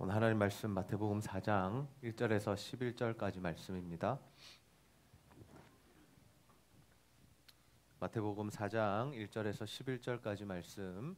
오늘 하나님 말씀 마태복음 4장 1절에서 11절까지 말씀입니다. 마태복음 4장 1절에서 11절까지 말씀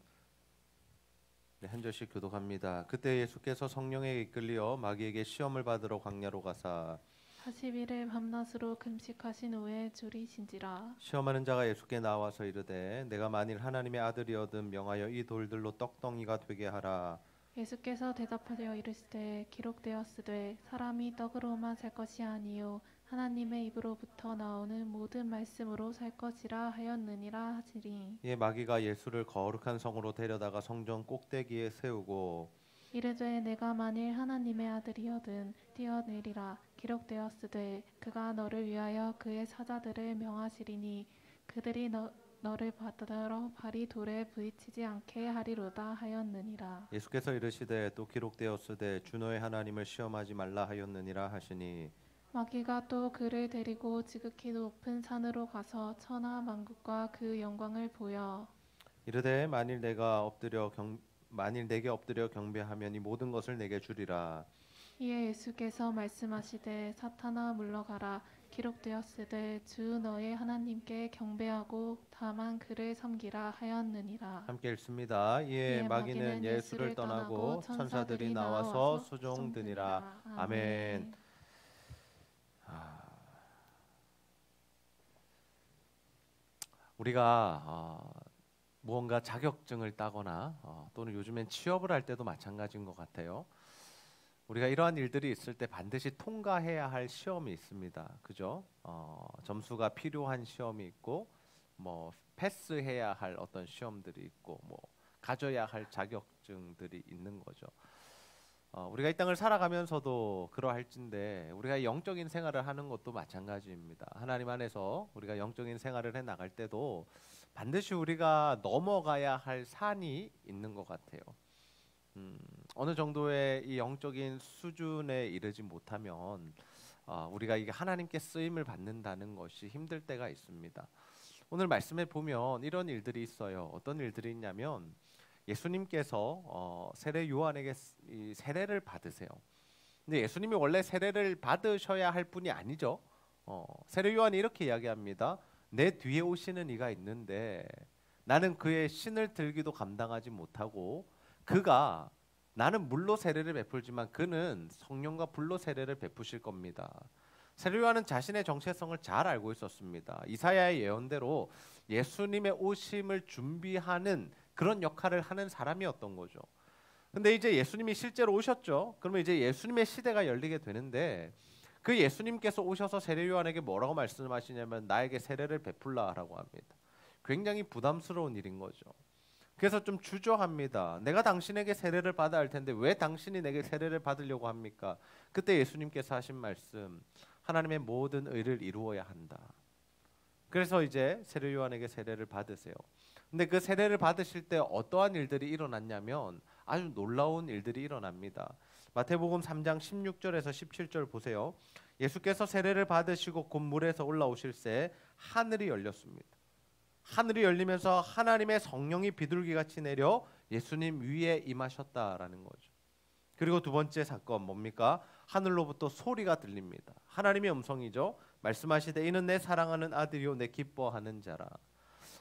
한 절씩 교독합니다. 그때 예수께서 성령에 이끌려 마귀에게 시험을 받으러 광야로 가사 40일을 밤낮으로 금식하신 후에 줄이신지라. 시험하는 자가 예수께 나와서 이르되 내가 만일 하나님의 아들이거든 명하여 이 돌들로 떡덩이가 되게 하라. 예수께서 대답하여 이르시되 기록되었으되 사람이 떡으로만 살 것이 아니요 하나님의 입으로부터 나오는 모든 말씀으로 살 것이라 하였느니라 하시니. 이에 마귀가 예수를 거룩한 성으로 데려다가 성전 꼭대기에 세우고 이르되 내가 만일 하나님의 아들이거든 뛰어내리라. 기록되었으되 그가 너를 위하여 그의 사자들을 명하시리니 그들이 너를 받들어 발이 돌에 부딪히지 않게 하리로다 하였느니라. 예수께서 이르시되 또 기록되었으되 주 너의 하나님을 시험하지 말라 하였느니라 하시니 마귀가 또 그를 데리고 지극히 높은 산으로 가서 천하 만국과 그 영광을 보여 이르되 만일 내게 엎드려 경배하면 이 모든 것을 내게 주리라. 이에 예수께서 말씀하시되 사탄아 물러가라. 기록되었으되 주 너의 하나님께 경배하고 다만 그를 섬기라 하였느니라. 함께 읽습니다. 이에 마귀는 예수를 떠나고 천사들이 나와서 수종드니라. 아멘. 우리가 무언가 자격증을 따거나 또는 요즘엔 취업을 할 때도 마찬가지인 것 같아요. 우리가 이러한 일들이 있을 때 반드시 통과해야 할 시험이 있습니다. 그죠? 점수가 필요한 시험이 있고 뭐 패스해야 할 어떤 시험들이 있고 뭐 가져야 할 자격증들이 있는 거죠. 우리가 이 땅을 살아가면서도 그러할진데 우리가 영적인 생활을 하는 것도 마찬가지입니다. 하나님 안에서 우리가 영적인 생활을 해 나갈 때도 반드시 우리가 넘어가야 할 산이 있는 것 같아요. 어느 정도의 이 영적인 수준에 이르지 못하면 우리가 이게 하나님께 쓰임을 받는다는 것이 힘들 때가 있습니다. 오늘 말씀에 보면 이런 일들이 있어요. 어떤 일들이 있냐면 예수님께서 세례 요한에게 이 세례를 받으세요. 근데 예수님이 원래 세례를 받으셔야 할 분이 아니죠. 세례 요한이 이렇게 이야기합니다. 내 뒤에 오시는 이가 있는데 나는 그의 신을 들기도 감당하지 못하고 그가 나는 물로 세례를 베풀지만 그는 성령과 불로 세례를 베푸실 겁니다. 세례 요한은 자신의 정체성을 잘 알고 있었습니다. 이사야의 예언대로 예수님의 오심을 준비하는 그런 역할을 하는 사람이었던 거죠. 근데 이제 예수님이 실제로 오셨죠. 그러면 이제 예수님의 시대가 열리게 되는데 그 예수님께서 오셔서 세례 요한에게 뭐라고 말씀하시냐면 나에게 세례를 베풀라라고 합니다. 굉장히 부담스러운 일인 거죠. 그래서 좀 주저합니다. 내가 당신에게 세례를 받아야 할 텐데 왜 당신이 내게 세례를 받으려고 합니까? 그때 예수님께서 하신 말씀, 하나님의 모든 의를 이루어야 한다. 그래서 이제 세례 요한에게 세례를 받으세요. 근데 그 세례를 받으실 때 어떠한 일들이 일어났냐면 아주 놀라운 일들이 일어납니다. 마태복음 3장 16절에서 17절 보세요. 예수께서 세례를 받으시고 곧 물에서 올라오실새 하늘이 열렸습니다. 하늘이 열리면서 하나님의 성령이 비둘기같이 내려 예수님 위에 임하셨다라는 거죠. 그리고 두 번째 사건 뭡니까? 하늘로부터 소리가 들립니다. 하나님의 음성이죠. 말씀하시되 이는 내 사랑하는 아들이요 내 기뻐하는 자라.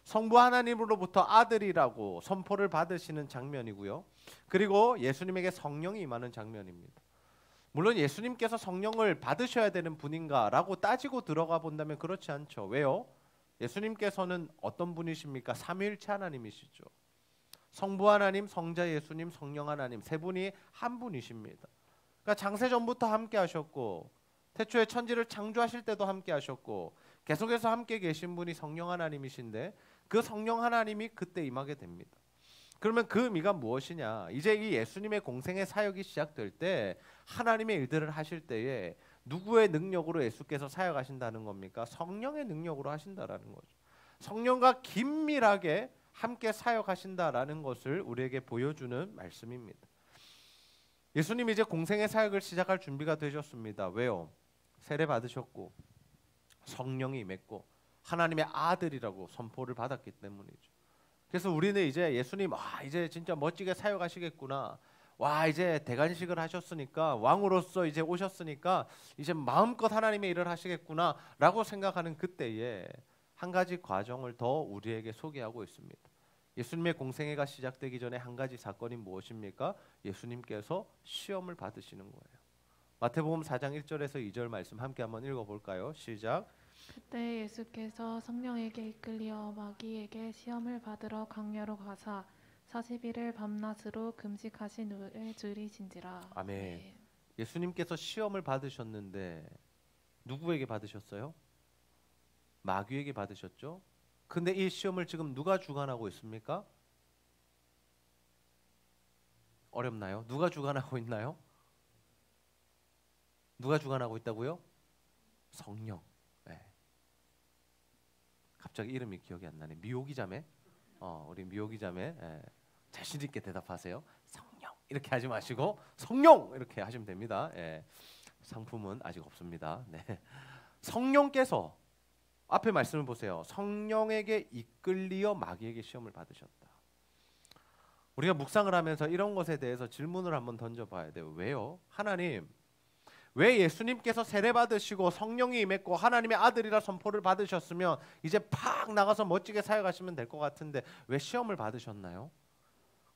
성부 하나님으로부터 아들이라고 선포를 받으시는 장면이고요. 그리고 예수님에게 성령이 임하는 장면입니다. 물론 예수님께서 성령을 받으셔야 되는 분인가라고 따지고 들어가 본다면 그렇지 않죠. 왜요? 예수님께서는 어떤 분이십니까? 삼위일체 하나님이시죠. 성부 하나님, 성자 예수님, 성령 하나님 세 분이 한 분이십니다. 그러니까 장세 전부터 함께 하셨고 태초에 천지를 창조하실 때도 함께 하셨고 계속해서 함께 계신 분이 성령 하나님이신데 그 성령 하나님이 그때 임하게 됩니다. 그러면 그 의미가 무엇이냐? 이제 이 예수님의 공생의 사역이 시작될 때 하나님의 일들을 하실 때에 누구의 능력으로 예수께서 사역하신다는 겁니까? 성령의 능력으로 하신다라는 거죠. 성령과 긴밀하게 함께 사역하신다라는 것을 우리에게 보여주는 말씀입니다. 예수님이 이제 공생의 사역을 시작할 준비가 되셨습니다. 왜요? 세례 받으셨고 성령이 임했고 하나님의 아들이라고 선포를 받았기 때문이죠. 그래서 우리는 이제 예수님 이제 진짜 멋지게 사역하시겠구나. 와 이제 대관식을 하셨으니까 왕으로서 이제 오셨으니까 이제 마음껏 하나님의 일을 하시겠구나라고 생각하는 그때에 한 가지 과정을 더 우리에게 소개하고 있습니다. 예수님의 공생애가 시작되기 전에 한 가지 사건이 무엇입니까? 예수님께서 시험을 받으시는 거예요. 마태복음 4장 1절에서 2절 말씀 함께 한번 읽어볼까요? 시작. 그때 예수께서 성령에게 이끌려 마귀에게 시험을 받으러 광야로 가사 40일을 밤낮으로 금식하신 후에 줄이신지라. 아멘. 네. 예수님께서 시험을 받으셨는데 누구에게 받으셨어요? 마귀에게 받으셨죠? 근데 이 시험을 지금 누가 주관하고 있습니까? 어렵나요? 누가 주관하고 있나요? 누가 주관하고 있다고요? 성령. 네. 갑자기 이름이 기억이 안 나네. 미호기 자매. 우리 미호기 자매. 네. 자신 있게 대답하세요. 성령 이렇게 하지 마시고 성령 이렇게 하시면 됩니다. 네. 상품은 아직 없습니다. 네. 성령께서 앞에 말씀을 보세요. 성령에게 이끌리어 마귀에게 시험을 받으셨다. 우리가 묵상을 하면서 이런 것에 대해서 질문을 한번 던져봐야 돼요. 왜요? 하나님, 왜 예수님께서 세례 받으시고 성령이 임했고 하나님의 아들이라 선포를 받으셨으면 이제 팍 나가서 멋지게 사역하시면 될 것 같은데 왜 시험을 받으셨나요?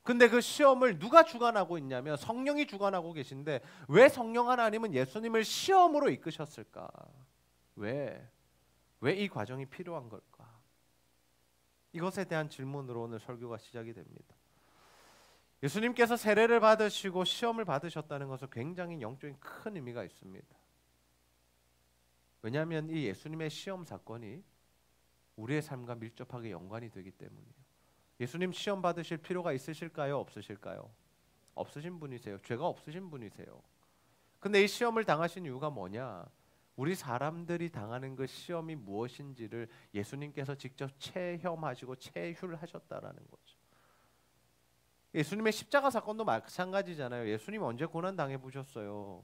근데 그 시험을 누가 주관하고 있냐면 성령이 주관하고 계신데 왜 성령 하나님은 예수님을 시험으로 이끄셨을까? 왜 이 과정이 필요한 걸까? 이것에 대한 질문으로 오늘 설교가 시작이 됩니다. 예수님께서 세례를 받으시고 시험을 받으셨다는 것은 굉장히 영적인 큰 의미가 있습니다. 왜냐하면 이 예수님의 시험 사건이 우리의 삶과 밀접하게 연관이 되기 때문이에요. 예수님 시험 받으실 필요가 있으실까요? 없으실까요? 없으신 분이세요. 죄가 없으신 분이세요. 근데 이 시험을 당하신 이유가 뭐냐? 우리 사람들이 당하는 그 시험이 무엇인지를 예수님께서 직접 체험하시고 체휼하셨다라는 거죠. 예수님의 십자가 사건도 마찬가지잖아요. 예수님 언제 고난 당해 보셨어요?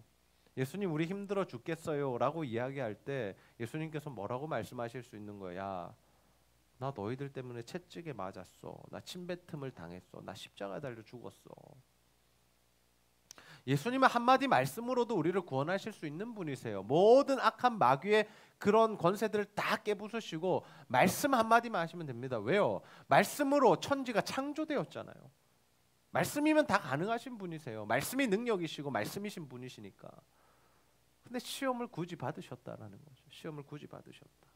예수님 우리 힘들어 죽겠어요 라고 이야기할 때 예수님께서 뭐라고 말씀하실 수 있는 거야? 나 너희들 때문에 채찍에 맞았어. 나 침뱉음을 당했어. 나 십자가 달려 죽었어. 예수님은 한마디 말씀으로도 우리를 구원하실 수 있는 분이세요. 모든 악한 마귀의 그런 권세들을 다 깨부수시고 말씀 한마디만 하시면 됩니다. 왜요? 말씀으로 천지가 창조되었잖아요. 말씀이면 다 가능하신 분이세요. 말씀이 능력이시고 말씀이신 분이시니까. 근데 시험을 굳이 받으셨다라는 거죠. 시험을 굳이 받으셨다.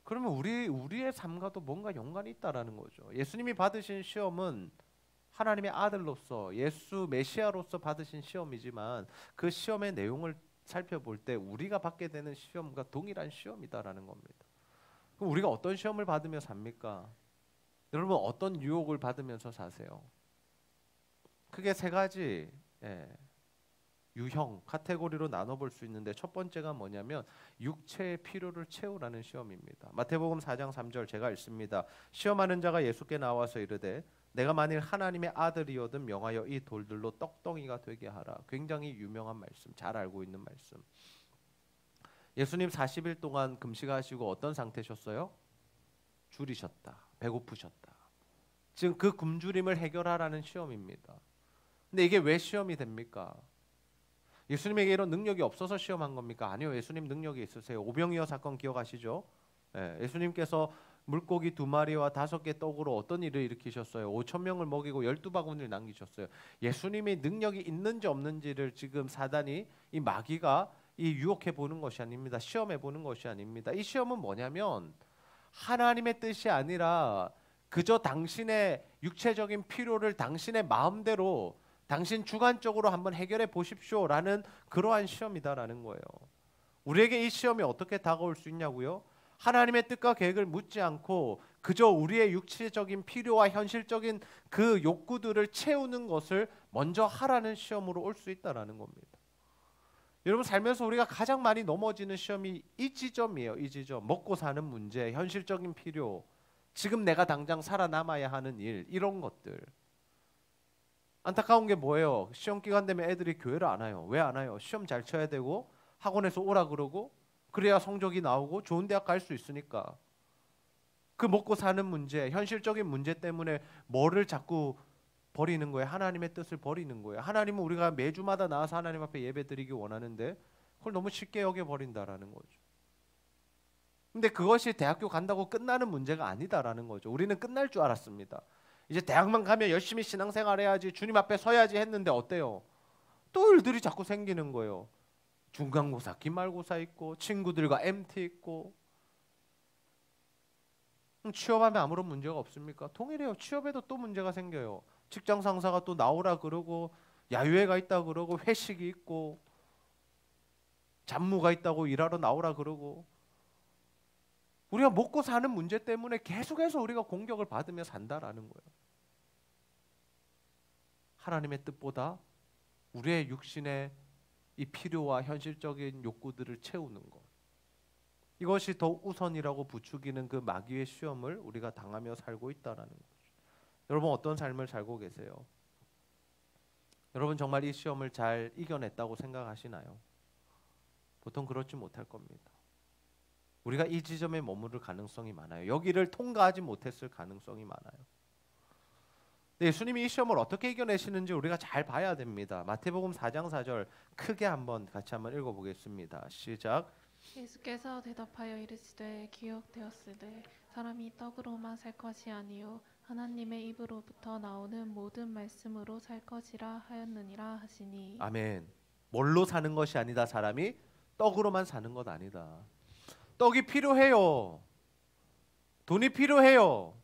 그러면 우리의 삶과도 뭔가 연관이 있다라는 거죠. 예수님이 받으신 시험은 하나님의 아들로서 예수 메시아로서 받으신 시험이지만 그 시험의 내용을 살펴볼 때 우리가 받게 되는 시험과 동일한 시험이다라는 겁니다. 그럼 우리가 어떤 시험을 받으며 삽니까? 여러분 어떤 유혹을 받으면서 사세요? 크게 세 가지 유형 카테고리로 나눠볼 수 있는데 첫 번째가 뭐냐면 육체의 필요를 채우라는 시험입니다. 마태복음 4장 3절 제가 읽습니다. 시험하는 자가 예수께 나와서 이르되 내가 만일 하나님의 아들이거든 명하여 이 돌들로 떡덩이가 되게 하라. 굉장히 유명한 말씀, 잘 알고 있는 말씀. 예수님 40일 동안 금식하시고 어떤 상태셨어요? 줄이셨다, 배고프셨다. 지금 그 굶주림을 해결하라는 시험입니다. 근데 이게 왜 시험이 됩니까? 예수님에게 이런 능력이 없어서 시험한 겁니까? 아니요, 예수님 능력이 있으세요. 오병이어 사건 기억하시죠? 예수님께서 물고기 2마리와 5개 떡으로 어떤 일을 일으키셨어요? 5,000명을 먹이고 12바구니를 남기셨어요. 예수님이 능력이 있는지 없는지를 지금 사단이 이 마귀가 유혹해 보는 것이 아닙니다. 시험해 보는 것이 아닙니다. 이 시험은 뭐냐면 하나님의 뜻이 아니라 그저 당신의 육체적인 필요를 당신의 마음대로 당신 주관적으로 한번 해결해 보십시오라는 그러한 시험이다라는 거예요. 우리에게 이 시험이 어떻게 다가올 수 있냐고요? 하나님의 뜻과 계획을 묻지 않고 그저 우리의 육체적인 필요와 현실적인 그 욕구들을 채우는 것을 먼저 하라는 시험으로 올 수 있다라는 겁니다. 여러분 살면서 우리가 가장 많이 넘어지는 시험이 이 지점이에요. 이 지점. 먹고 사는 문제, 현실적인 필요, 지금 내가 당장 살아남아야 하는 일, 이런 것들. 안타까운 게 뭐예요? 시험 기간 되면 애들이 교회를 안 와요. 왜 안 와요? 시험 잘 쳐야 되고 학원에서 오라 그러고 그래야 성적이 나오고 좋은 대학 갈 수 있으니까. 그 먹고 사는 문제, 현실적인 문제 때문에 뭐를 자꾸 버리는 거예요. 하나님의 뜻을 버리는 거예요. 하나님은 우리가 매주마다 나와서 하나님 앞에 예배드리기 원하는데 그걸 너무 쉽게 여겨버린다라는 거죠. 근데 그것이 대학교 간다고 끝나는 문제가 아니다라는 거죠. 우리는 끝날 줄 알았습니다. 이제 대학만 가면 열심히 신앙생활 해야지, 주님 앞에 서야지 했는데 어때요? 또 일들이 자꾸 생기는 거예요. 중간고사, 기말고사 있고 친구들과 MT 있고. 취업하면 아무런 문제가 없습니까? 동일해요. 취업에도 또 문제가 생겨요. 직장 상사가 또 나오라 그러고 야유회가 있다 그러고 회식이 있고 잡무가 있다고 일하러 나오라 그러고. 우리가 먹고 사는 문제 때문에 계속해서 우리가 공격을 받으며 산다라는 거예요. 하나님의 뜻보다 우리의 육신의 이 필요와 현실적인 욕구들을 채우는 것, 이것이 더 우선이라고 부추기는 그 마귀의 시험을 우리가 당하며 살고 있다라는 거죠. 여러분 어떤 삶을 살고 계세요? 여러분 정말 이 시험을 잘 이겨냈다고 생각하시나요? 보통 그렇지 못할 겁니다. 우리가 이 지점에 머무를 가능성이 많아요. 여기를 통과하지 못했을 가능성이 많아요. 예수님이 이 시험을 어떻게 이겨내시는지 우리가 잘 봐야 됩니다. 마태복음 4장 4절 크게 같이 한번 읽어보겠습니다. 시작. 예수께서 대답하여 이르시되 기록되었으되 사람이 떡으로만 살 것이 아니요 하나님의 입으로부터 나오는 모든 말씀으로 살 것이라 하였느니라 하시니. 아멘. 뭘로 사는 것이 아니다. 사람이 떡으로만 사는 것 아니다. 떡이 필요해요. 돈이 필요해요.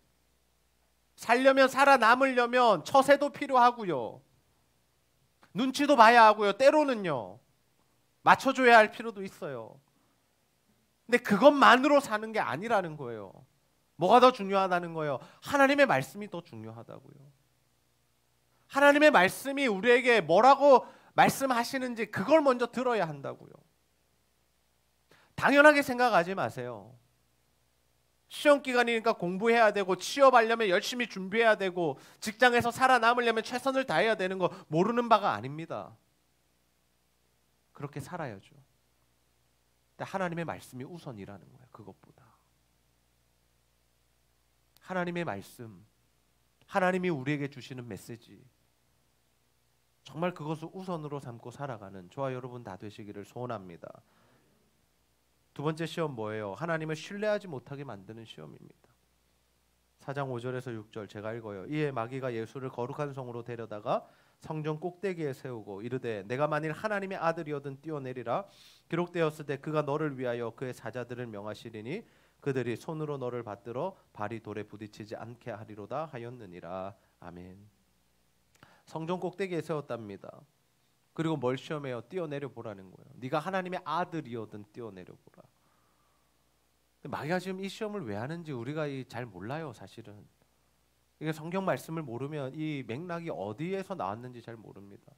살려면, 살아남으려면 처세도 필요하고요. 눈치도 봐야 하고요. 때로는요. 맞춰줘야 할 필요도 있어요. 근데 그것만으로 사는 게 아니라는 거예요. 뭐가 더 중요하다는 거예요? 하나님의 말씀이 더 중요하다고요. 하나님의 말씀이 우리에게 뭐라고 말씀하시는지 그걸 먼저 들어야 한다고요. 당연하게 생각하지 마세요. 시험 기간이니까 공부해야 되고 취업하려면 열심히 준비해야 되고 직장에서 살아남으려면 최선을 다해야 되는 거 모르는 바가 아닙니다. 그렇게 살아야죠. 근데 하나님의 말씀이 우선이라는 거예요. 그것보다. 하나님의 말씀, 하나님이 우리에게 주시는 메시지, 정말 그것을 우선으로 삼고 살아가는 저와 여러분 다 되시기를 소원합니다. 두 번째 시험 뭐예요? 하나님을 신뢰하지 못하게 만드는 시험입니다. 4장 5절에서 6절 제가 읽어요. 이에 마귀가 예수를 거룩한 성으로 데려다가 성전 꼭대기에 세우고 이르되 내가 만일 하나님의 아들이어든 뛰어내리라. 기록되었을 때 그가 너를 위하여 그의 사자들을 명하시리니 그들이 손으로 너를 받들어 발이 돌에 부딪히지 않게 하리로다 하였느니라. 아멘. 성전 꼭대기에 세웠답니다. 그리고 뭘 시험해요? 뛰어내려 보라는 거예요. 네가 하나님의 아들이어든 뛰어내려 보라. 마귀가 지금 이 시험을 왜 하는지 우리가 잘 몰라요. 사실은 이게 성경 말씀을 모르면 이 맥락이 어디에서 나왔는지 잘 모릅니다.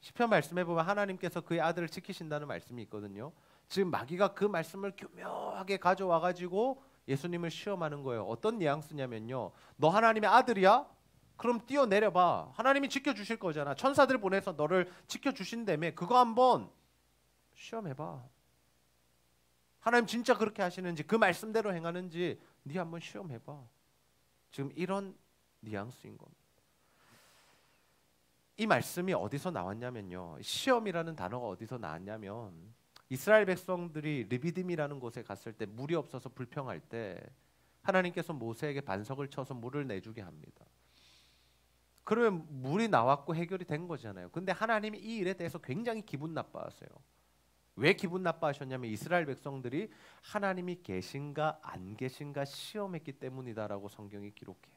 시편 말씀에 보면 하나님께서 그의 아들을 지키신다는 말씀이 있거든요. 지금 마귀가 그 말씀을 교묘하게 가져와 가지고 예수님을 시험하는 거예요. 어떤 뉘앙스냐면요, 너 하나님의 아들이야? 그럼 뛰어내려봐. 하나님이 지켜주실 거잖아. 천사들 보내서 너를 지켜주신다며. 그거 한번 시험해봐. 하나님 진짜 그렇게 하시는지, 그 말씀대로 행하는지 네 한번 시험해봐. 지금 이런 뉘앙스인 겁니다. 이 말씀이 어디서 나왔냐면요, 시험이라는 단어가 어디서 나왔냐면 이스라엘 백성들이 르비딤이라는 곳에 갔을 때 물이 없어서 불평할 때 하나님께서 모세에게 반석을 쳐서 물을 내주게 합니다. 그러면 물이 나왔고 해결이 된 거잖아요. 근데 하나님이 이 일에 대해서 굉장히 기분 나빠하세요. 왜 기분 나빠하셨냐면 이스라엘 백성들이 하나님이 계신가 안 계신가 시험했기 때문이다라고 성경이 기록해요.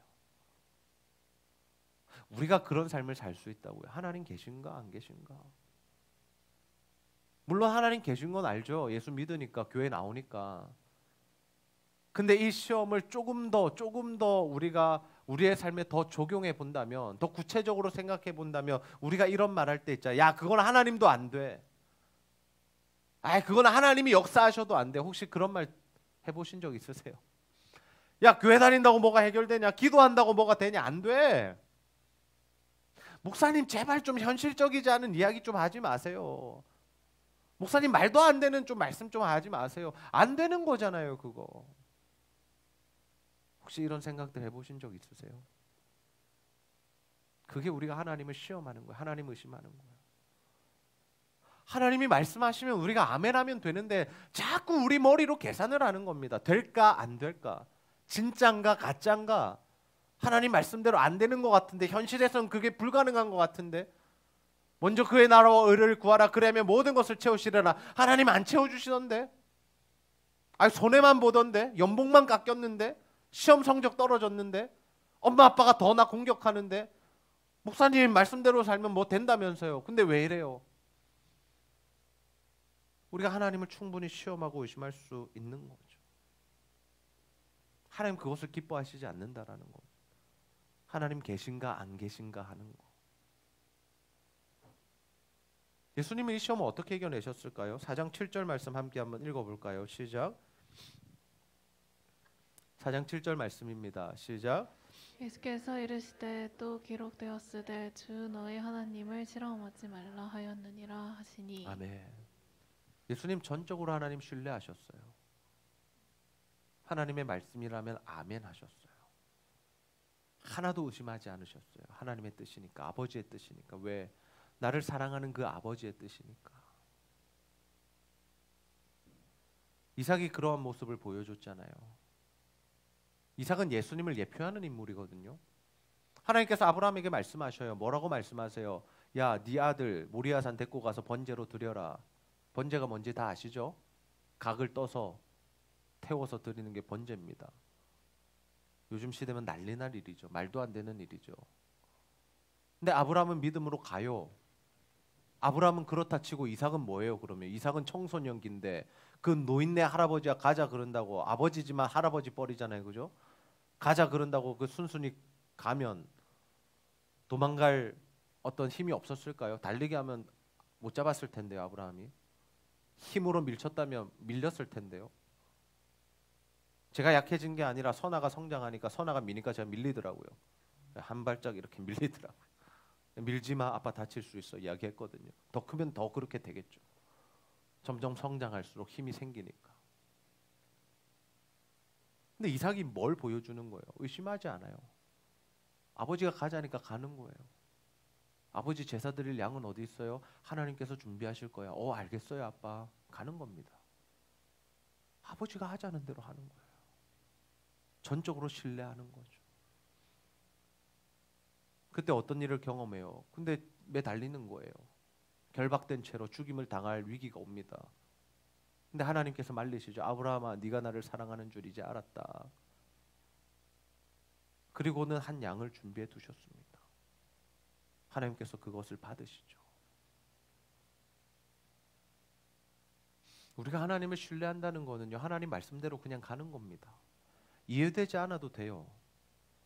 우리가 그런 삶을 살 수 있다고요. 하나님 계신가 안 계신가. 물론 하나님 계신 건 알죠. 예수 믿으니까, 교회 나오니까. 근데 이 시험을 조금 더 우리가 우리의 삶에 더 적용해 본다면, 더 구체적으로 생각해 본다면 우리가 이런 말 할 때 있잖아요. 야, 그건 하나님도 안 돼. 아, 그건 하나님이 역사하셔도 안 돼. 혹시 그런 말 해보신 적 있으세요? 야, 교회 다닌다고 뭐가 해결되냐? 기도한다고 뭐가 되냐? 안 돼. 목사님 제발 좀 현실적이지 않은 이야기 좀 하지 마세요. 목사님 말도 안 되는 좀 말씀 좀 하지 마세요. 안 되는 거잖아요, 그거. 혹시 이런 생각들 해보신 적 있으세요? 그게 우리가 하나님을 시험하는 거예요. 하나님 의심하는 거예요. 하나님이 말씀하시면 우리가 아멘하면 되는데 자꾸 우리 머리로 계산을 하는 겁니다. 될까 안 될까? 진짠가 가짠가? 하나님 말씀대로 안 되는 것 같은데, 현실에서는 그게 불가능한 것 같은데, 먼저 그의 나라와 의를 구하라, 그러면 모든 것을 채우시려나. 하나님 안 채워주시던데, 아니 손해만 보던데, 연봉만 깎였는데, 시험 성적 떨어졌는데, 엄마 아빠가 더 나 공격하는데, 목사님 말씀대로 살면 뭐 된다면서요. 근데 왜 이래요? 우리가 하나님을 충분히 시험하고 의심할 수 있는 거죠. 하나님 그것을 기뻐하시지 않는다라는 거. 하나님 계신가 안 계신가 하는 거. 예수님이 이 시험을 어떻게 이겨내셨을까요? 4장 7절 말씀 함께 한번 읽어볼까요? 시작. 4장 7절 말씀입니다. 시작. 예수께서 이르시되 또 기록되었으되 주 너의 하나님을 실험하지 말라 하였느니라 하시니. 아멘. 예수님 전적으로 하나님 신뢰하셨어요. 하나님의 말씀이라면 아멘 하셨어요. 하나도 의심하지 않으셨어요. 하나님의 뜻이니까, 아버지의 뜻이니까. 왜? 나를 사랑하는 그 아버지의 뜻이니까. 이삭이 그러한 모습을 보여줬잖아요. 이삭은 예수님을 예표하는 인물이거든요. 하나님께서 아브라함에게 말씀하셔요. 뭐라고 말씀하세요? 야, 네 아들 모리아산 데리고 가서 번제로 드려라. 번제가 뭔지 다 아시죠? 각을 떠서 태워서 드리는 게 번제입니다. 요즘 시대면 난리 날 일이죠. 말도 안 되는 일이죠. 근데 아브라함은 믿음으로 가요. 아브라함은 그렇다 치고 이삭은 뭐예요? 그러면 이삭은 청소년기인데 그 노인네 할아버지가 가자 그런다고, 아버지지만 할아버지 뻘이잖아요, 그죠? 가자 그런다고 그 순순히 가면 도망갈 어떤 힘이 없었을까요? 달리기 하면 못 잡았을 텐데요. 아브라함이 힘으로 밀쳤다면 밀렸을 텐데요. 제가 약해진 게 아니라 선아가 성장하니까, 선아가 미니까 제가 밀리더라고요. 한 발짝 이렇게 밀리더라고요. 밀지마, 아빠 다칠 수 있어 이야기했거든요. 더 크면 더 그렇게 되겠죠. 점점 성장할수록 힘이 생기니까. 근데 이삭이 뭘 보여주는 거예요? 의심하지 않아요. 아버지가 가자니까 가는 거예요. 아버지 제사 드릴 양은 어디 있어요? 하나님께서 준비하실 거야. 알겠어요 아빠. 가는 겁니다. 아버지가 하자는 대로 하는 거예요. 전적으로 신뢰하는 거죠. 그때 어떤 일을 경험해요? 근데 매달리는 거예요. 결박된 채로 죽임을 당할 위기가 옵니다. 근데 하나님께서 말리시죠. 아브라함아, 네가 나를 사랑하는 줄 이제 알았다. 그리고는 한 양을 준비해 두셨습니다. 하나님께서 그것을 받으시죠. 우리가 하나님을 신뢰한다는 거는요, 하나님 말씀대로 그냥 가는 겁니다. 이해되지 않아도 돼요.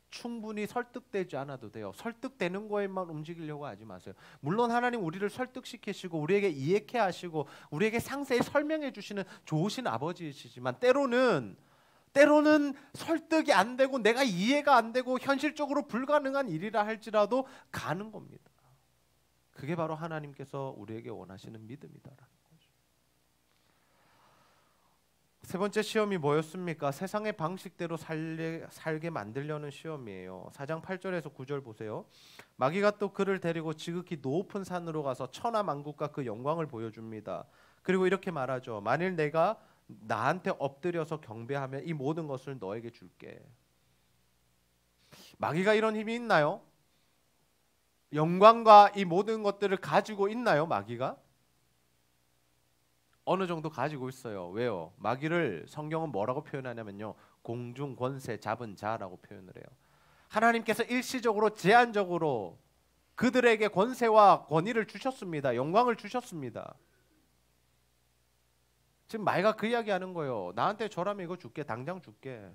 충분히 설득되지 않아도 돼요. 설득되는 거에만 움직이려고 하지 마세요. 물론 하나님 우리를 설득시키시고 우리에게 이해케 하시고 우리에게 상세히 설명해 주시는 좋으신 아버지이시지만, 때로는 설득이 안 되고 내가 이해가 안 되고 현실적으로 불가능한 일이라 할지라도 가는 겁니다. 그게 바로 하나님께서 우리에게 원하시는 믿음이다라는 거죠. 세 번째 시험이 뭐였습니까? 세상의 방식대로 살게 만들려는 시험이에요. 4장 8절에서 9절 보세요. 마귀가 또 그를 데리고 지극히 높은 산으로 가서 천하 만국과 그 영광을 보여줍니다. 그리고 이렇게 말하죠. 만일 내가 나한테 엎드려서 경배하면 이 모든 것을 너에게 줄게. 마귀가 이런 힘이 있나요? 영광과 이 모든 것들을 가지고 있나요? 마귀가? 어느 정도 가지고 있어요. 왜요? 마귀를 성경은 뭐라고 표현하냐면요, 공중 권세 잡은 자라고 표현을 해요. 하나님께서 일시적으로 제한적으로 그들에게 권세와 권위를 주셨습니다. 영광을 주셨습니다. 지금 마귀가 그 이야기하는 거예요. 나한테 절하면 이거 줄게, 당장 줄게.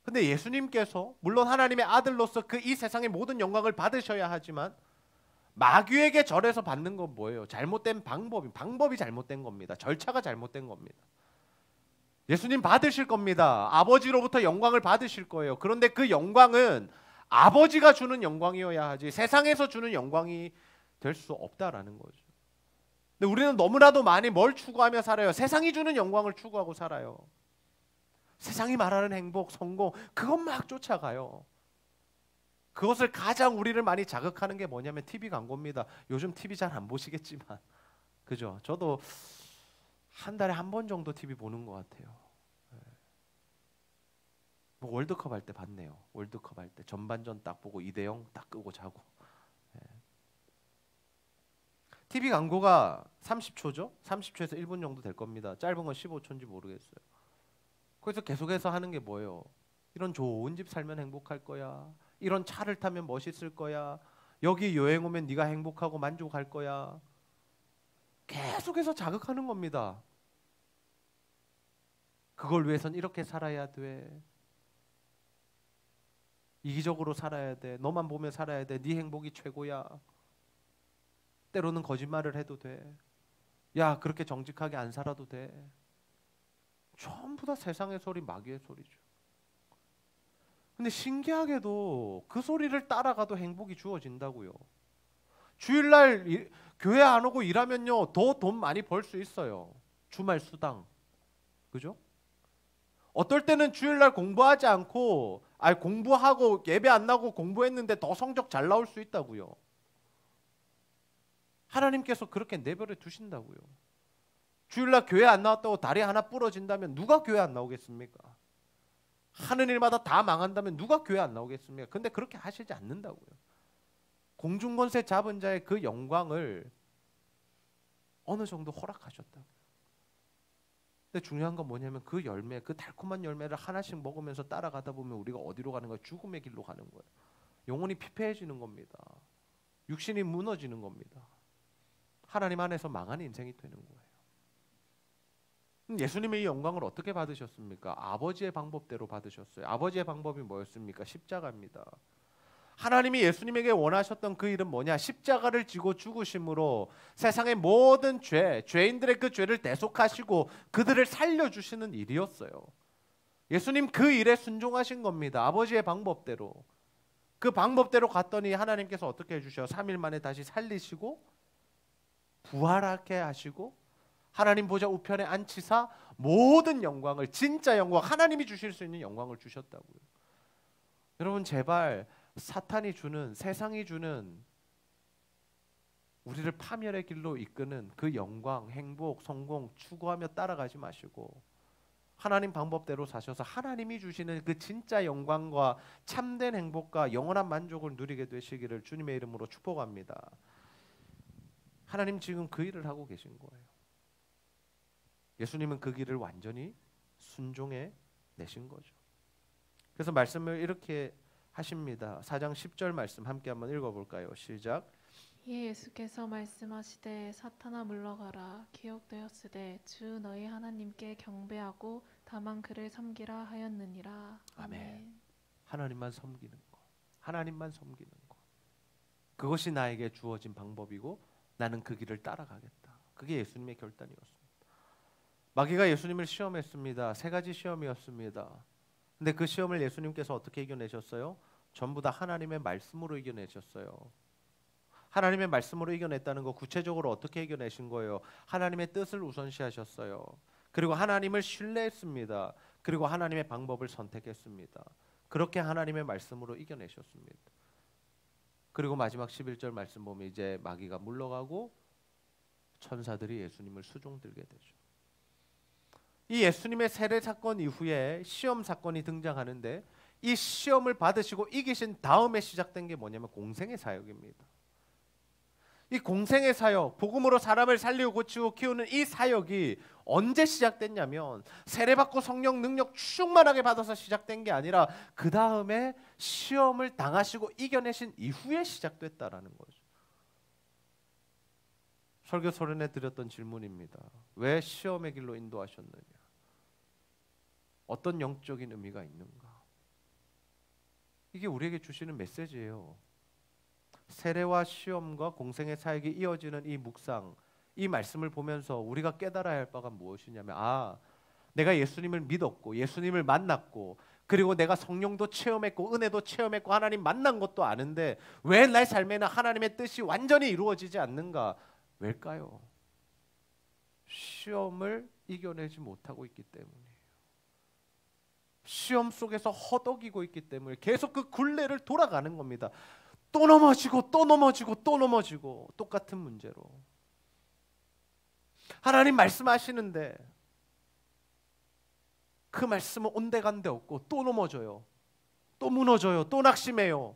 근데 예수님께서 물론 하나님의 아들로서 그 이 세상의 모든 영광을 받으셔야 하지만 마귀에게 절해서 받는 건 뭐예요? 잘못된 방법이 잘못된 겁니다. 절차가 잘못된 겁니다. 예수님 받으실 겁니다. 아버지로부터 영광을 받으실 거예요. 그런데 그 영광은 아버지가 주는 영광이어야 하지 세상에서 주는 영광이 될 수 없다라는 거죠. 근데 우리는 너무나도 많이 뭘 추구하며 살아요? 세상이 주는 영광을 추구하고 살아요. 세상이 말하는 행복, 성공, 그것 막 쫓아가요. 그것을 가장 우리를 많이 자극하는 게 뭐냐면 TV 광고입니다. 요즘 TV 잘 안 보시겠지만, 그죠? 저도 한 달에 한 번 정도 TV 보는 것 같아요. 뭐 월드컵 할 때 봤네요. 월드컵 할 때 전반전 딱 보고 2대0 딱 끄고 자고. TV 광고가 30초죠? 30초에서 1분 정도 될 겁니다. 짧은 건 15초인지 모르겠어요. 그래서 계속해서 하는 게 뭐예요? 이런 좋은 집 살면 행복할 거야. 이런 차를 타면 멋있을 거야. 여기 여행 오면 네가 행복하고 만족할 거야. 계속해서 자극하는 겁니다. 그걸 위해선 이렇게 살아야 돼. 이기적으로 살아야 돼. 너만 보면 살아야 돼. 네 행복이 최고야. 때로는 거짓말을 해도 돼. 야, 그렇게 정직하게 안 살아도 돼. 전부 다 세상의 소리, 마귀의 소리죠. 근데 신기하게도 그 소리를 따라가도 행복이 주어진다고요. 주일날 교회 안 오고 일하면요, 더 돈 많이 벌 수 있어요. 주말 수당. 그죠? 어떨 때는 주일날 공부하지 않고, 공부하고 예배 안 나고 공부했는데 더 성적 잘 나올 수 있다고요. 하나님께서 그렇게 내버려 두신다고요. 주일날 교회 안 나왔다고 다리 하나 부러진다면 누가 교회 안 나오겠습니까? 하는 일마다 다 망한다면 누가 교회 안 나오겠습니까? 근데 그렇게 하시지 않는다고요. 공중권세 잡은 자의 그 영광을 어느 정도 허락하셨다고요. 근데 중요한 건 뭐냐면 그 열매, 그 달콤한 열매를 하나씩 먹으면서 따라가다 보면 우리가 어디로 가는 거예요? 죽음의 길로 가는 거예요. 영혼이 피폐해지는 겁니다. 육신이 무너지는 겁니다. 하나님 안에서 망한 인생이 되는 거예요. 예수님의 이 영광을 어떻게 받으셨습니까? 아버지의 방법대로 받으셨어요. 아버지의 방법이 뭐였습니까? 십자가입니다. 하나님이 예수님에게 원하셨던 그 일은 뭐냐? 십자가를 지고 죽으심으로 세상의 모든 죄인들의 그 죄를 대속하시고 그들을 살려주시는 일이었어요. 예수님 그 일에 순종하신 겁니다. 아버지의 방법대로. 그 방법대로 갔더니 하나님께서 어떻게 해주셔요? 3일 만에 다시 살리시고 부활하게 하시고 하나님 보좌 우편에 앉히사 모든 영광을, 진짜 영광, 하나님이 주실 수 있는 영광을 주셨다고요. 여러분 제발 사탄이 주는, 세상이 주는 우리를 파멸의 길로 이끄는 그 영광, 행복, 성공 추구하며 따라가지 마시고 하나님 방법대로 사셔서 하나님이 주시는 그 진짜 영광과 참된 행복과 영원한 만족을 누리게 되시기를 주님의 이름으로 축복합니다. 하나님 지금 그 일을 하고 계신 거예요. 예수님은 그 길을 완전히 순종해 내신 거죠. 그래서 말씀을 이렇게 하십니다. 4장 10절 말씀 함께 한번 읽어볼까요? 시작. 이에 예수께서 말씀하시되 사탄아 물러가라. 기록되었으되 주 너희 하나님께 경배하고 다만 그를 섬기라 하였느니라. 아멘. 하나님만 섬기는 거. 하나님만 섬기는 거. 그것이 나에게 주어진 방법이고 나는 그 길을 따라가겠다. 그게 예수님의 결단이었습니다. 마귀가 예수님을 시험했습니다. 3가지 시험이었습니다. 근데 그 시험을 예수님께서 어떻게 이겨내셨어요? 전부 다 하나님의 말씀으로 이겨내셨어요. 하나님의 말씀으로 이겨냈다는 거 구체적으로 어떻게 이겨내신 거예요? 하나님의 뜻을 우선시하셨어요. 그리고 하나님을 신뢰했습니다. 그리고 하나님의 방법을 선택했습니다. 그렇게 하나님의 말씀으로 이겨내셨습니다. 그리고 마지막 11절 말씀 보면 이제 마귀가 물러가고 천사들이 예수님을 수종들게 되죠. 이 예수님의 세례 사건 이후에 시험 사건이 등장하는데 이 시험을 받으시고 이기신 다음에 시작된 게 뭐냐면 공생의 사역입니다. 이 공생의 사역, 복음으로 사람을 살리고 고치고 키우는 이 사역이 언제 시작됐냐면 세례받고 성령 능력 충만하게 받아서 시작된 게 아니라 그 다음에 시험을 당하시고 이겨내신 이후에 시작됐다라는 거죠. 설교 소련에 드렸던 질문입니다. 왜 시험의 길로 인도하셨느냐? 어떤 영적인 의미가 있는가? 이게 우리에게 주시는 메시지예요. 세례와 시험과 공생의 사역이 이어지는 이 묵상, 이 말씀을 보면서 우리가 깨달아야 할 바가 무엇이냐면 내가 예수님을 믿었고 예수님을 만났고 그리고 내가 성령도 체험했고 은혜도 체험했고 하나님 만난 것도 아는데 왜 내 삶에는 하나님의 뜻이 완전히 이루어지지 않는가? 왜일까요? 시험을 이겨내지 못하고 있기 때문이에요. 시험 속에서 허덕이고 있기 때문에 계속 그 굴레를 돌아가는 겁니다. 또 넘어지고 또 넘어지고 또 넘어지고 똑같은 문제로. 하나님 말씀하시는데 그 말씀은 온데간데 없고 또 넘어져요. 또 무너져요. 또 낙심해요.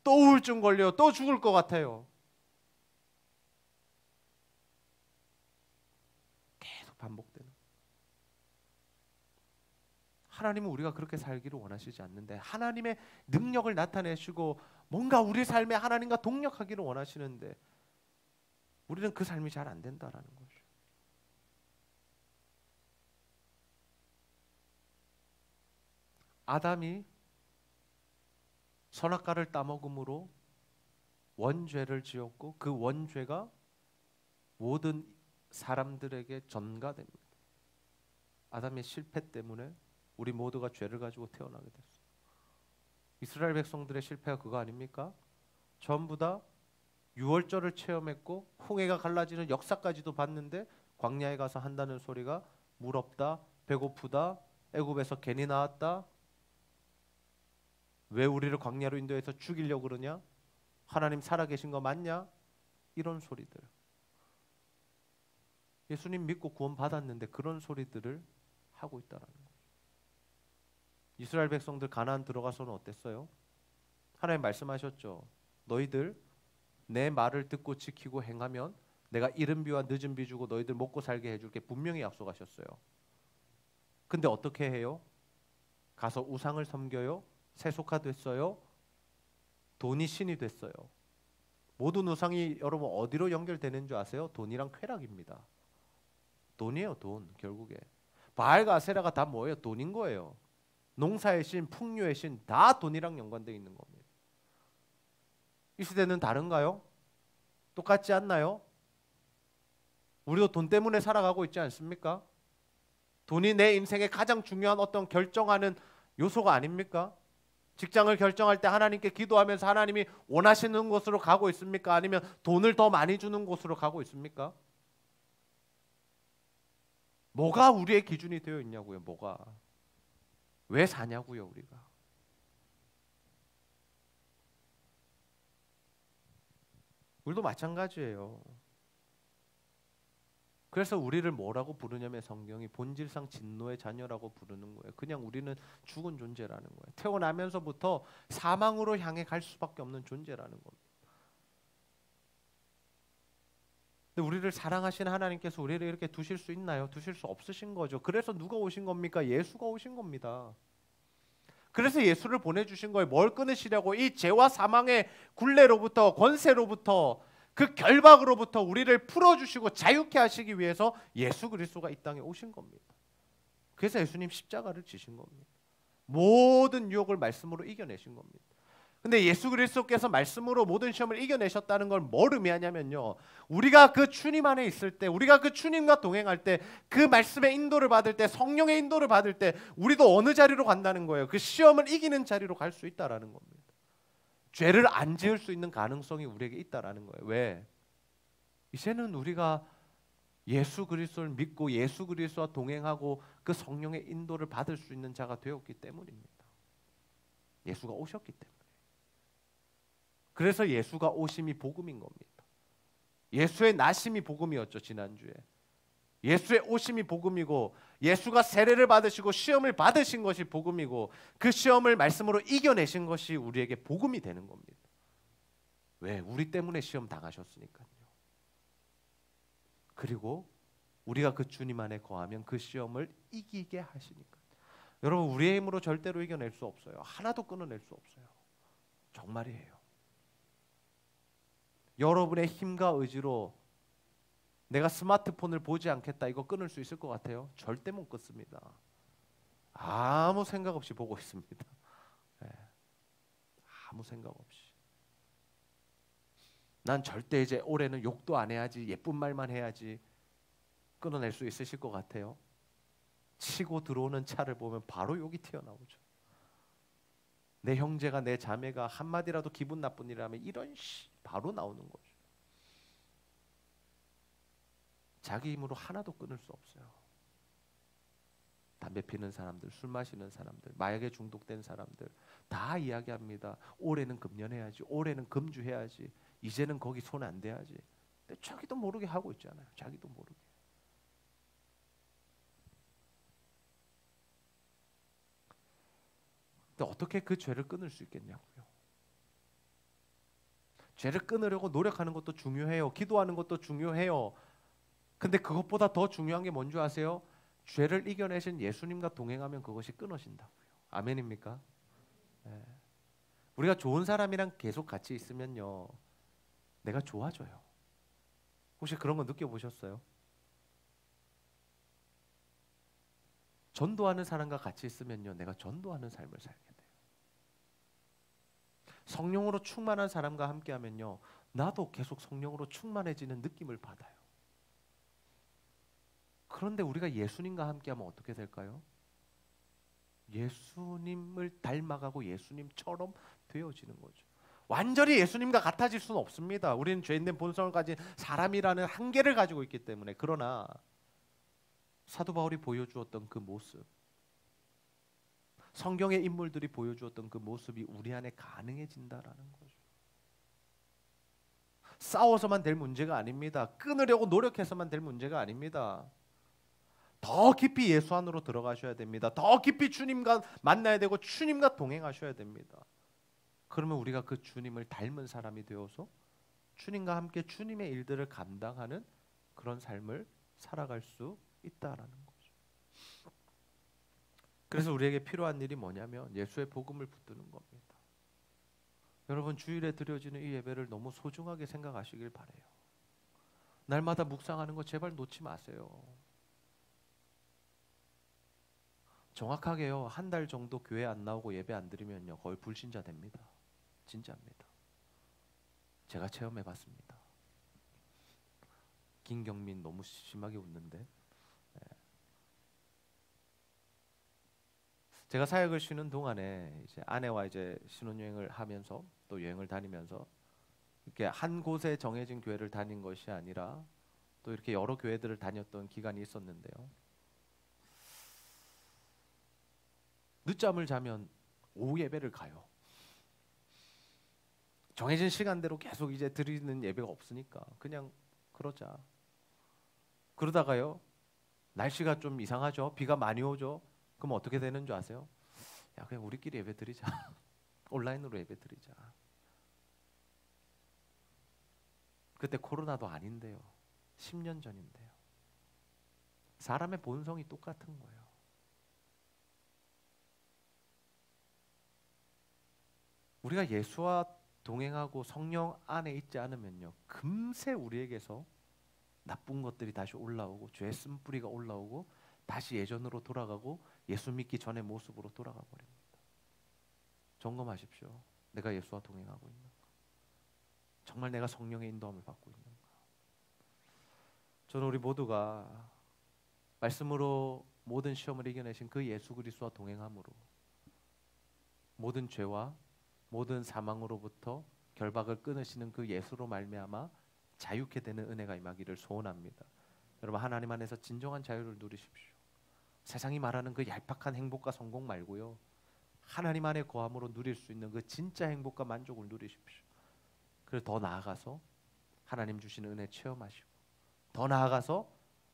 또 우울증 걸려요. 또 죽을 것 같아요. 계속 반복되는. 하나님은 우리가 그렇게 살기를 원하시지 않는데 하나님의 능력을 나타내시고 뭔가 우리 삶에 하나님과 동력하기를 원하시는데 우리는 그 삶이 잘 안 된다라는 거죠. 아담이 선악과를 따먹음으로 원죄를 지었고 그 원죄가 모든 사람들에게 전가됩니다. 아담의 실패 때문에 우리 모두가 죄를 가지고 태어나게 됐어요. 이스라엘 백성들의 실패가 그거 아닙니까? 전부 다 유월절을 체험했고 홍해가 갈라지는 역사까지도 봤는데 광야에 가서 한다는 소리가 물 없다, 배고프다, 애굽에서 괜히 나왔다, 왜 우리를 광야로 인도해서 죽이려고 그러냐? 하나님 살아계신 거 맞냐? 이런 소리들. 예수님 믿고 구원 받았는데 그런 소리들을 하고 있다라는 거예요. 이스라엘 백성들 가나안 들어가서는 어땠어요? 하나님 말씀하셨죠. 너희들 내 말을 듣고 지키고 행하면 내가 이른 비와 늦은 비 주고 너희들 먹고 살게 해줄게 분명히 약속하셨어요. 근데 어떻게 해요? 가서 우상을 섬겨요? 세속화됐어요? 돈이 신이 됐어요. 모든 우상이 여러분 어디로 연결되는 줄 아세요? 돈이랑 쾌락입니다. 돈이에요, 돈. 결국에 바알과 아세라가 다 뭐예요? 돈인 거예요. 농사의 신, 풍요의 신 다 돈이랑 연관되어 있는 겁니다. 이 시대는 다른가요? 똑같지 않나요? 우리도 돈 때문에 살아가고 있지 않습니까? 돈이 내 인생의 가장 중요한 어떤 결정하는 요소가 아닙니까? 직장을 결정할 때 하나님께 기도하면서 하나님이 원하시는 곳으로 가고 있습니까? 아니면 돈을 더 많이 주는 곳으로 가고 있습니까? 뭐가 우리의 기준이 되어 있냐고요? 뭐가? 왜 사냐고요, 우리가? 우리도 마찬가지예요. 그래서 우리를 뭐라고 부르냐면 성경이 본질상 진노의 자녀라고 부르는 거예요. 그냥 우리는 죽은 존재라는 거예요. 태어나면서부터 사망으로 향해 갈 수밖에 없는 존재라는 겁니다. 근데 우리를 사랑하시는 하나님께서 우리를 이렇게 두실 수 있나요? 두실 수 없으신 거죠. 그래서 누가 오신 겁니까? 예수가 오신 겁니다. 그래서 예수를 보내주신 거예요. 뭘 끊으시려고? 이 죄와 사망의 굴레로부터, 권세로부터, 그 결박으로부터 우리를 풀어주시고 자유케 하시기 위해서 예수 그리스도가 이 땅에 오신 겁니다. 그래서 예수님 십자가를 지신 겁니다. 모든 유혹을 말씀으로 이겨내신 겁니다. 근데 예수 그리스도께서 말씀으로 모든 시험을 이겨내셨다는 걸 뭘 의미하냐면요, 우리가 그 주님 안에 있을 때, 우리가 그 주님과 동행할 때, 그 말씀의 인도를 받을 때, 성령의 인도를 받을 때 우리도 어느 자리로 간다는 거예요? 그 시험을 이기는 자리로 갈 수 있다라는 겁니다. 죄를 안 지을 수 있는 가능성이 우리에게 있다라는 거예요. 왜? 이제는 우리가 예수 그리스도를 믿고 예수 그리스도와 동행하고 그 성령의 인도를 받을 수 있는 자가 되었기 때문입니다. 예수가 오셨기 때문에. 그래서 예수가 오심이 복음인 겁니다. 예수의 나심이 복음이었죠, 지난주에. 예수의 오심이 복음이고 예수가 세례를 받으시고 시험을 받으신 것이 복음이고 그 시험을 말씀으로 이겨내신 것이 우리에게 복음이 되는 겁니다. 왜? 우리 때문에 시험 당하셨으니까요. 그리고 우리가 그 주님 안에 거하면 그 시험을 이기게 하시니까. 여러분, 우리의 힘으로 절대로 이겨낼 수 없어요. 하나도 끊어낼 수 없어요. 정말이에요. 여러분의 힘과 의지로 내가 스마트폰을 보지 않겠다 이거 끊을 수 있을 것 같아요? 절대 못 끊습니다. 아무 생각 없이 보고 있습니다. 네. 아무 생각 없이. 난 절대 이제 올해는 욕도 안 해야지, 예쁜 말만 해야지 끊어낼 수 있으실 것 같아요? 치고 들어오는 차를 보면 바로 욕이 튀어나오죠. 내 형제가 내 자매가 한마디라도 기분 나쁜 일 하면 이런 바로 나오는 거죠. 자기 힘으로 하나도 끊을 수 없어요. 담배 피는 사람들, 술 마시는 사람들, 마약에 중독된 사람들 다 이야기합니다. 올해는 금연해야지, 올해는 금주해야지, 이제는 거기 손 안 대야지. 근데 자기도 모르게 하고 있잖아요. 자기도 모르게. 근데 어떻게 그 죄를 끊을 수 있겠냐고요. 죄를 끊으려고 노력하는 것도 중요해요. 기도하는 것도 중요해요. 근데 그것보다 더 중요한 게 뭔지 아세요? 죄를 이겨내신 예수님과 동행하면 그것이 끊어진다고요. 아멘입니까? 네. 우리가 좋은 사람이랑 계속 같이 있으면요, 내가 좋아져요. 혹시 그런 거 느껴보셨어요? 전도하는 사람과 같이 있으면요, 내가 전도하는 삶을 살게 돼요. 성령으로 충만한 사람과 함께하면요, 나도 계속 성령으로 충만해지는 느낌을 받아요. 그런데 우리가 예수님과 함께하면 어떻게 될까요? 예수님을 닮아가고 예수님처럼 되어지는 거죠. 완전히 예수님과 같아질 수는 없습니다. 우리는 죄인된 본성을 가진 사람이라는 한계를 가지고 있기 때문에. 그러나 사도 바울이 보여주었던 그 모습, 성경의 인물들이 보여주었던 그 모습이 우리 안에 가능해진다라는 거죠. 싸워서만 될 문제가 아닙니다. 끊으려고 노력해서만 될 문제가 아닙니다. 더 깊이 예수 안으로 들어가셔야 됩니다. 더 깊이 주님과 만나야 되고 주님과 동행하셔야 됩니다. 그러면 우리가 그 주님을 닮은 사람이 되어서 주님과 함께 주님의 일들을 감당하는 그런 삶을 살아갈 수 있다라는 거죠. 그래서 우리에게 필요한 일이 뭐냐면 예수의 복음을 붙드는 겁니다. 여러분, 주일에 드려지는 이 예배를 너무 소중하게 생각하시길 바래요. 날마다 묵상하는 거 제발 놓지 마세요. 정확하게요, 한 달 정도 교회 안 나오고 예배 안 드리면요, 거의 불신자 됩니다. 진짜입니다. 제가 체험해 봤습니다. 김경민 너무 심하게 웃는데. 네. 제가 사역을 쉬는 동안에 이제 아내와 이제 신혼여행을 하면서 또 여행을 다니면서 이렇게 한 곳에 정해진 교회를 다닌 것이 아니라 또 이렇게 여러 교회들을 다녔던 기간이 있었는데요. 늦잠을 자면 오후 예배를 가요. 정해진 시간대로 계속 이제 드리는 예배가 없으니까 그냥 그러자. 그러다가요, 날씨가 좀 이상하죠. 비가 많이 오죠. 그럼 어떻게 되는 줄 아세요? 야, 그냥 우리끼리 예배 드리자. 온라인으로 예배 드리자. 그때 코로나도 아닌데요. 10년 전인데요. 사람의 본성이 똑같은 거예요. 우리가 예수와 동행하고 성령 안에 있지 않으면요, 금세 우리에게서 나쁜 것들이 다시 올라오고 죄의 쓴뿌리가 올라오고 다시 예전으로 돌아가고 예수 믿기 전의 모습으로 돌아가 버립니다. 점검하십시오. 내가 예수와 동행하고 있는가? 정말 내가 성령의 인도함을 받고 있는가? 저는 우리 모두가 말씀으로 모든 시험을 이겨내신 그 예수 그리스도와 동행함으로 모든 죄와 모든 사망으로부터 결박을 끊으시는 그 예수로 말미암아 자유케 되는 은혜가 임하기를 소원합니다. 여러분, 하나님 안에서 진정한 자유를 누리십시오. 세상이 말하는 그 얄팍한 행복과 성공 말고요, 하나님 안에 거함으로 누릴 수 있는 그 진짜 행복과 만족을 누리십시오. 그리고 더 나아가서 하나님 주시는 은혜 체험하시고 더 나아가서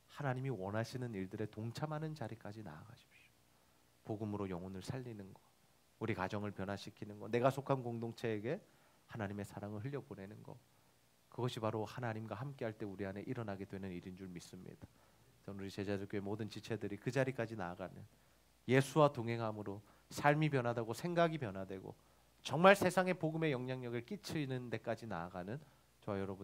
하나님이 원하시는 일들에 동참하는 자리까지 나아가십시오. 복음으로 영혼을 살리는 것, 우리 가정을 변화시키는 것, 내가 속한 공동체에게 하나님의 사랑을 흘려보내는 것, 그것이 바로 하나님과 함께할 때 우리 안에 일어나게 되는 일인 줄 믿습니다. 저는 우리 제자들교회 모든 지체들이 그 자리까지 나아가는, 예수와 동행함으로 삶이 변화되고 생각이 변화되고 정말 세상에 복음의 영향력을 끼치는 데까지 나아가는 저와 여러분